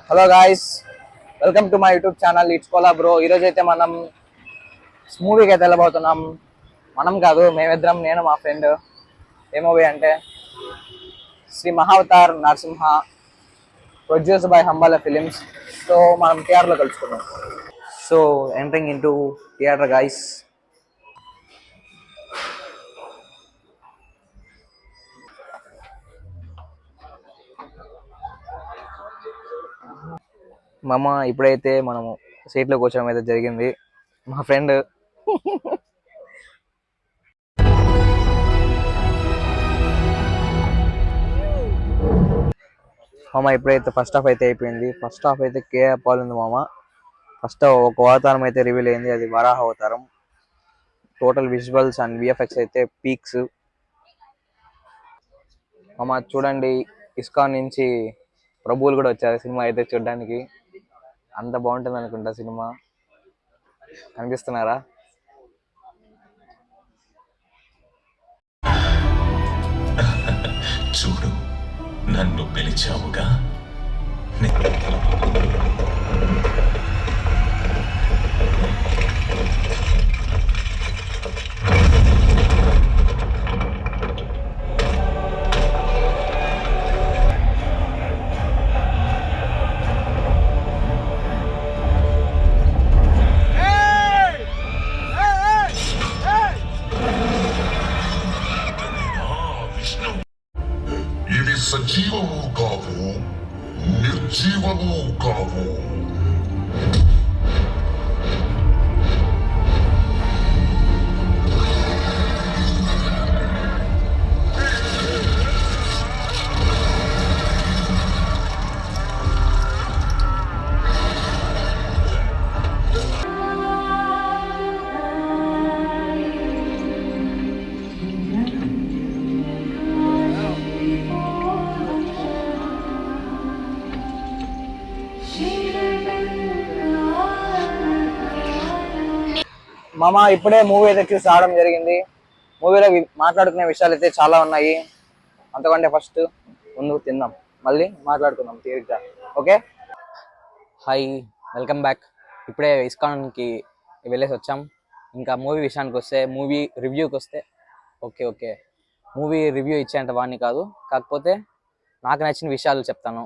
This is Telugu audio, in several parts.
Hello guys, welcome to my YouTube channel it's Kola bro. ఈరోజు అయితే మనం మూవీకి అయితే వెళ్ళబోతున్నాం. మనం కాదు, మేమిద్దరం, నేను మా ఫ్రెండ్. ఏ మూవీ అంటే Shri Mahavatar Narasimha, produced by Hombale films. So మనం థియేటర్లో కలుసుకున్నాం. So entering into theatre guys. మామ ఇప్పుడైతే మనము సీట్లో కూర్చోవడం అయితే జరిగింది. మా ఫ్రెండ్ మామ ఇప్పుడైతే ఫస్ట్ హాఫ్ అయితే అయిపోయింది. ఫస్ట్ హాఫ్ అయితే కేఆర్ ఉంది మామ. ఫస్ట్ ఒక అవతారం అయితే రివీల్ అయింది, అది వరాహ అవతారం. టోటల్ విజువల్స్ అండ్ విఎఫ్ఎక్స్ అయితే పీక్స్ మామ. చూడండి, ఇస్కాన్ నుంచి ప్రభువులు కూడా వచ్చారు సినిమా అయితే చూడడానికి. అంత బాగుంటుంది అనుకుంటా సినిమా. కనిపిస్తున్నారా? చూడు, నన్ను పిలిచావుగా. ఇది సజీవము కావు, నిర్జీవము కావు. మామ ఇప్పుడే మూవీ అయితే చూసి రావడం జరిగింది. మూవీలో మాట్లాడుకునే విషయాలు అయితే చాలా ఉన్నాయి. అంతకంటే ఫస్ట్ ముందు తిందాం, మళ్ళీ మాట్లాడుకుందాం తీరిగ్గా. Okay, hi, welcome back. ఇప్పుడే ఇస్కాన్కి వెళ్ళేసి వచ్చాం. ఇంకా మూవీ విషయానికి వస్తే, మూవీ రివ్యూకి వస్తే, ఓకే మూవీ రివ్యూ ఇచ్చేంత వాడిని కాదు, కాకపోతే నాకు నచ్చిన విషయాలు చెప్తాను.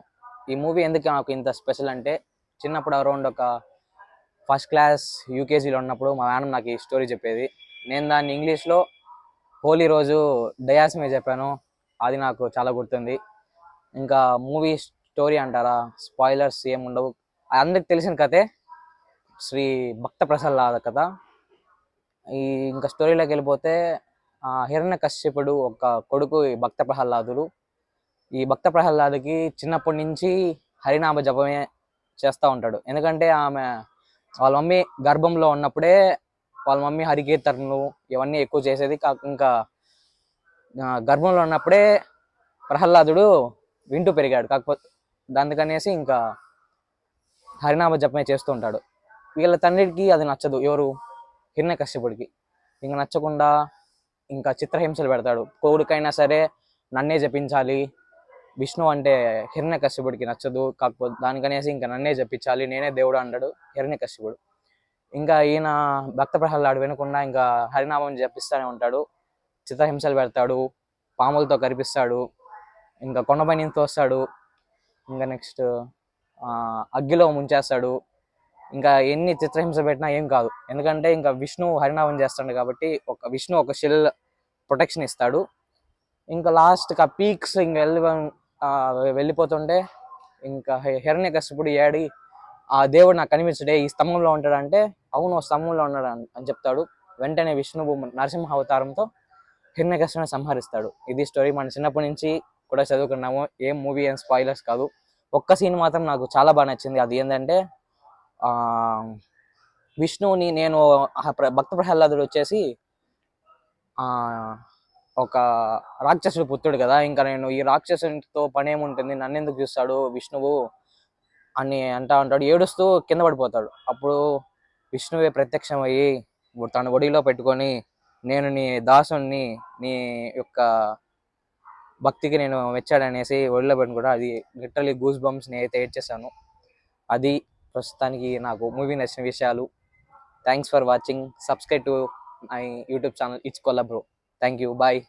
ఈ మూవీ ఎందుకు నాకు ఇంత స్పెషల్ అంటే, చిన్నప్పుడు అరౌండ్ ఒక ఫస్ట్ క్లాస్ యూకేజీలో ఉన్నప్పుడు మా మేడం నాకు ఈ స్టోరీ చెప్పేది. నేను దాన్ని ఇంగ్లీష్లో హోలీ రోజు డయాస్ మీద చెప్పాను. అది నాకు చాలా గుర్తుంది. ఇంకా మూవీ స్టోరీ అంటారా, స్పాయిలర్స్ ఏముండవు, అందరికి తెలిసిన కథే, శ్రీ భక్త ప్రహ్లాద కథ. ఈ ఇంకా స్టోరీలోకి వెళ్ళిపోతే, హిరణ్యకశ్యపుడు ఒక కొడుకు ఈ భక్త ప్రహ్లాదుడు. ఈ భక్త ప్రహ్లాదుకి చిన్నప్పటి నుంచి హరినామ జపమే చేస్తూ ఉంటాడు. ఎందుకంటే ఆమె వాళ్ళ మమ్మీ గర్భంలో ఉన్నప్పుడే వాళ్ళ మమ్మీ హరికీర్తనలు ఇవన్నీ ఎక్కువ చేసేది. ఇంకా గర్భంలో ఉన్నప్పుడే ప్రహ్లాదుడు వింటూ పెరిగాడు. కాకపోతే దానికనేసి ఇంకా హరినామ జపమే చేస్తూ ఉంటాడు. వీళ్ళ తండ్రికి అది నచ్చదు. ఎవరు? హిరణ్యకశ్యపుడికి. ఇంకా నచ్చకుండా ఇంకా చిత్రహింసలు పెడతాడు. కొడుకైనా సరే నన్నే జపించాలి, విష్ణు అంటే హిరణ్యకశ్యపుడికి నచ్చదు. కాకపోతే దానికనేసి ఇంకా నన్నే జపించాలి, నేనే దేవుడు అంటాడు హిరణ్యకశ్యపుడు. ఇంకా ఈయన భక్త ప్రహ్లాడు వినకుండా ఇంకా హరినామం జపిస్తూనే ఉంటాడు. చిత్రహింసలు పెడతాడు, పాములతో కరిపిస్తాడు, ఇంకా కొండపై నుంచి తోస్తాడు, ఇంకా నెక్స్ట్ అగ్గిలో ముంచేస్తాడు. ఇంకా ఎన్ని చిత్రహింస పెట్టినా ఏం కాదు, ఎందుకంటే ఇంకా విష్ణు హరినామం చేస్తాడు కాబట్టి విష్ణు ఒక షెల్ ప్రొటెక్షన్ ఇస్తాడు. ఇంకా లాస్ట్ పీక్స్ ఇంకా వెళ్ళిపోతుంటే ఇంకా హిరణ్యకశ్యపుడు ఏడి ఆ దేవుడు నాకు కనిపించడే, ఈ స్తంభంలో ఉంటాడంటే, అవును స్తంభంలో ఉన్నాడు అని చెప్తాడు. వెంటనే విష్ణువు నరసింహ అవతారంతో హిరణ్యకశ్యపుని సంహరిస్తాడు. ఇది స్టోరీ. మన చిన్నప్పటి నుంచి కూడా చదువుకున్నాము. ఏం మూవీ ఏం స్పాయిలర్స్ కాదు. ఒక్క సీన్ మాత్రం నాకు చాలా బాగా నచ్చింది. అది ఏంటంటే, విష్ణువుని నేను భక్త ప్రహ్లాదుడు వచ్చేసి ఒక రాక్షసుడు పుత్రుడు కదా, ఇంకా నేను ఈ రాక్షసునితో పని ఏముంటుంది, నన్ను ఎందుకు చూస్తాడు విష్ణువు అని అంటా ఉంటాడు. ఏడుస్తూ కింద పడిపోతాడు. అప్పుడు విష్ణువే ప్రత్యక్షం అయ్యి తన ఒడిలో పెట్టుకొని, నేను నీ దాసుని, నీ యొక్క భక్తికి నేను మెచ్చాడనేసి ఒళ్ళో పెట్టుకుని కూడా అది లిటరలీ గూస్ బంప్స్ నేనైతే ఏడ్ చేశాను. అది ప్రస్తుతానికి నాకు మూవీ నచ్చిన విషయాలు. Thanks for watching. Subscribe to my YouTube channel it's Kolla bro. Thank you. Bye.